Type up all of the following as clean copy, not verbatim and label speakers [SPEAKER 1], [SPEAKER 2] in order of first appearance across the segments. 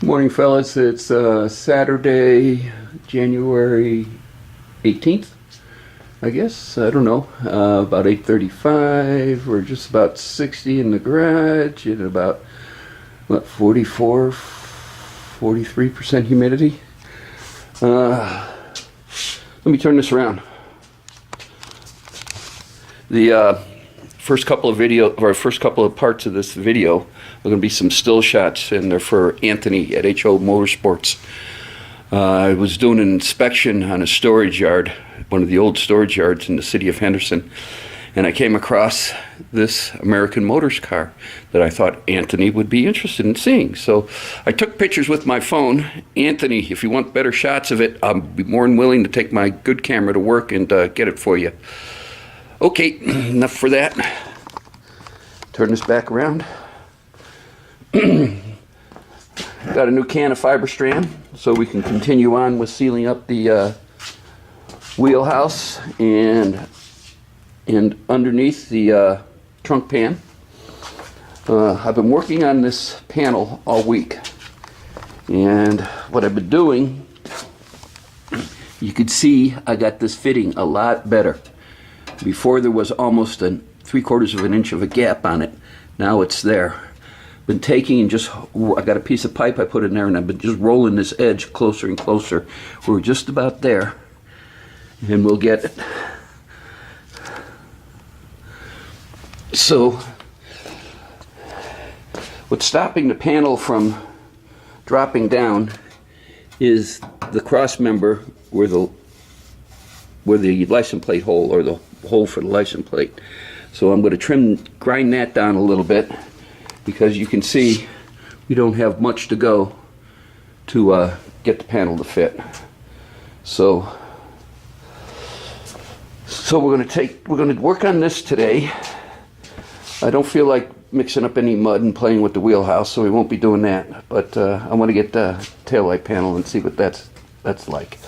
[SPEAKER 1] Morning, fellas. It's Saturday, January 18th, I guess. I don't know. About 8:35. We're just about 60 in the garage and about, what, 44, 43% humidity. Let me turn this around. The first couple of parts of this video are going to be some still shots, and they're for Anthony at HOMotorsports. I was doing an inspection on a storage yard, one of the old storage yards in the city of Henderson, and I came across this American Motors car that I thought Anthony would be interested in seeing. So I took pictures with my phone. Anthony, if you want better shots of it, I'll be more than willing to take my good camera to work and get it for you. Okay, enough for that. Turn this back around. Got a new can of fiber strand so we can continue on with sealing up the wheelhouse and underneath the trunk pan. I've been working on this panel all week, and what I've been doing, you could see I got this fitting a lot better. Before there was almost a 3/4 of an inch of a gap on it. Now it's there. Been taking and I got a piece of pipe I put in there, and I've been just rolling this edge closer and closer. We're just about there, and we'll get it. So what's stopping the panel from dropping down is the cross member where the license plate hole, or the hole for the license plate. So I'm going to grind that down a little bit, because you can see we don't have much to go to get the panel to fit. So we're going to work on this today. I don't feel like mixing up any mud and playing with the wheelhouse, so we won't be doing that. But I want to get the taillight panel and see what that's like.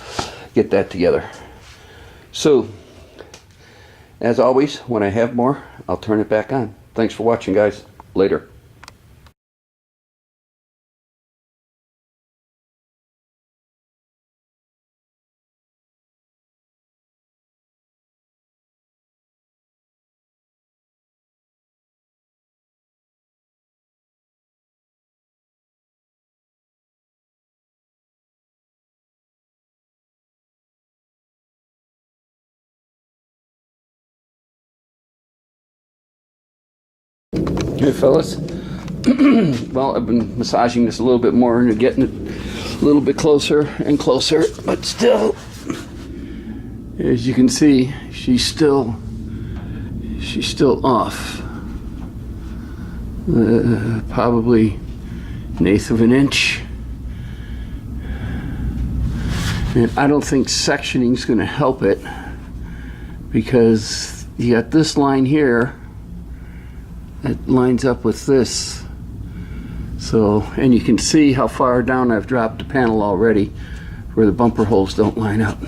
[SPEAKER 1] Get that together. So, as always, when I have more, I'll turn it back on. Thanks for watching, guys. Later. Hey, fellas. Well, I've been massaging this a little bit more and getting it a little bit closer and closer, but still, as you can see, she's still off. Probably 1/8 of an inch. And I don't think sectioning is going to help it, because you got this line here that lines up with this. So, and you can see how far down I've dropped the panel already, where the bumper holes don't line up.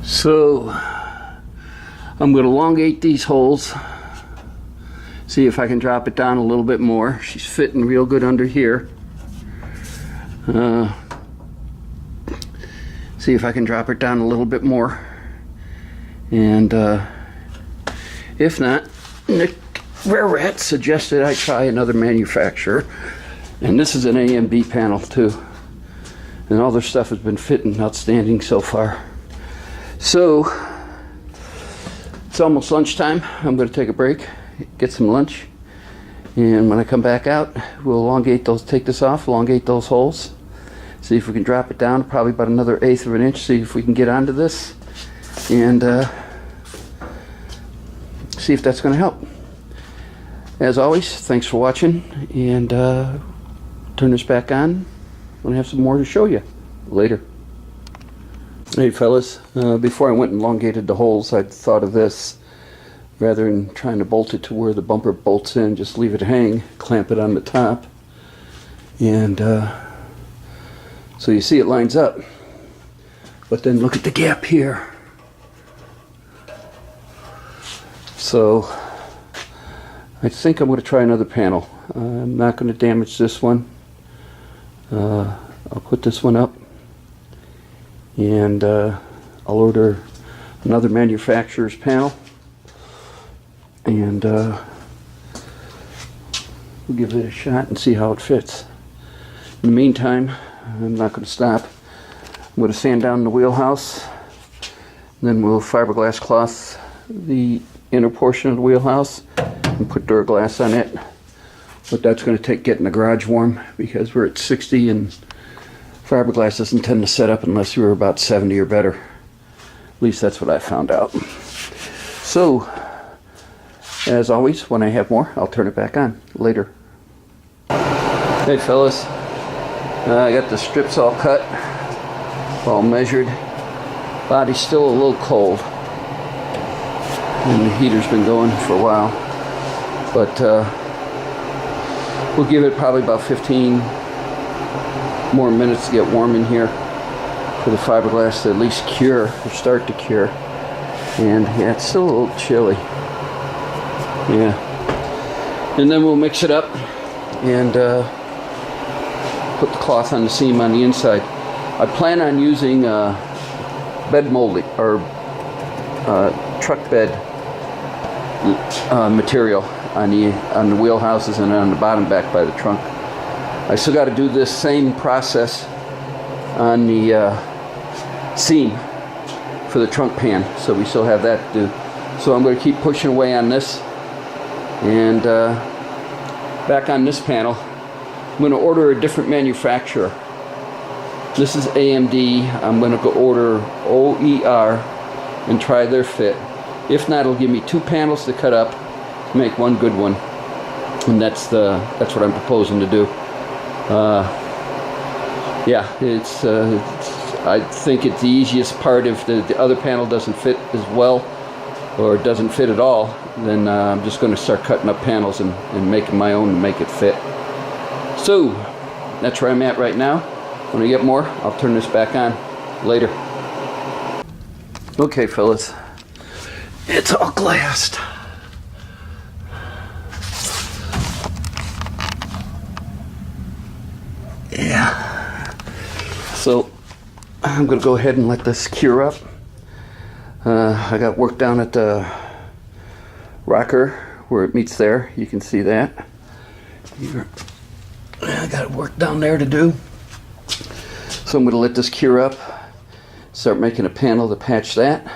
[SPEAKER 1] So I'm going to elongate these holes, see if I can drop it down a little bit more. She's fitting real good under here. See if I can drop it down a little bit more, and if not, Nick Rare Rat suggested I try another manufacturer, and this is an AMB panel too, and all their stuff has been fitting outstanding so far. So it's almost lunchtime. I'm going to take a break, get some lunch, and when I come back out, we'll take this off, elongate those holes, see if we can drop it down probably about another 1/8 of an inch, see if we can get onto this, and see if that's going to help. As always, thanks for watching, and turn this back on. I'm going to have some more to show you later. Hey, fellas, before I went and elongated the holes, I thought of this. Rather than trying to bolt it to where the bumper bolts in, just leave it hang, clamp it on the top, and so you see it lines up. But then look at the gap here. So I think I'm going to try another panel. I'm not going to damage this one. I'll put this one up, and I'll order another manufacturer's panel, and we'll give it a shot and see how it fits. In the meantime, I'm not going to stop. I'm going to sand down the wheelhouse, and then we'll fiberglass cloth the inner portion of the wheelhouse and put Duraglass on it. But that's going to take getting the garage warm, because we're at 60 and fiberglass doesn't tend to set up unless you're about 70 or better. At least that's what I found out. So, as always, when I have more, I'll turn it back on later. Hey fellas, I got the strips all cut, all measured. Body's still a little cold, and the heater's been going for a while, but we'll give it probably about 15 more minutes to get warm in here for the fiberglass to at least cure, or start to cure. And yeah, it's still a little chilly. Yeah. And then we'll mix it up and put the cloth on the seam on the inside. I plan on using bed molding, or truck bed material on the wheelhouses and on the bottom back by the trunk. I still got to do this same process on the seam for the trunk pan, so we still have that to do. So I'm going to keep pushing away on this, and back on this panel I'm going to order a different manufacturer. This is AMD. I'm going to go order OER and try their fit. If not, it'll give me 2 panels to cut up to make one good one, and that's what I'm proposing to do. Yeah, it's I think it's the easiest part. If the other panel doesn't fit as well, or doesn't fit at all, then I'm just going to start cutting up panels and making my own to make it fit. So that's where I'm at right now. When I get more, I'll turn this back on later. Okay fellas, it's all glassed. Yeah. So I'm going to go ahead and let this cure up. I got work down at the rocker where it meets there. You can see that. I got work down there to do. So I'm going to let this cure up, start making a panel to patch that.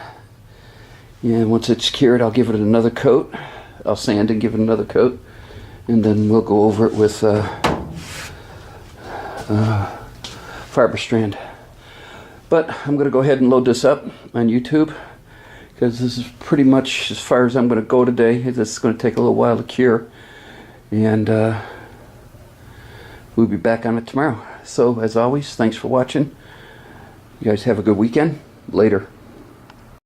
[SPEAKER 1] And once it's cured, I'll give it another coat. I'll sand and give it another coat. And then we'll go over it with fiber strand. But I'm going to go ahead and load this up on YouTube, because this is pretty much as far as I'm going to go today. This is going to take a little while to cure, and we'll be back on it tomorrow. So as always, thanks for watching. You guys have a good weekend. Later.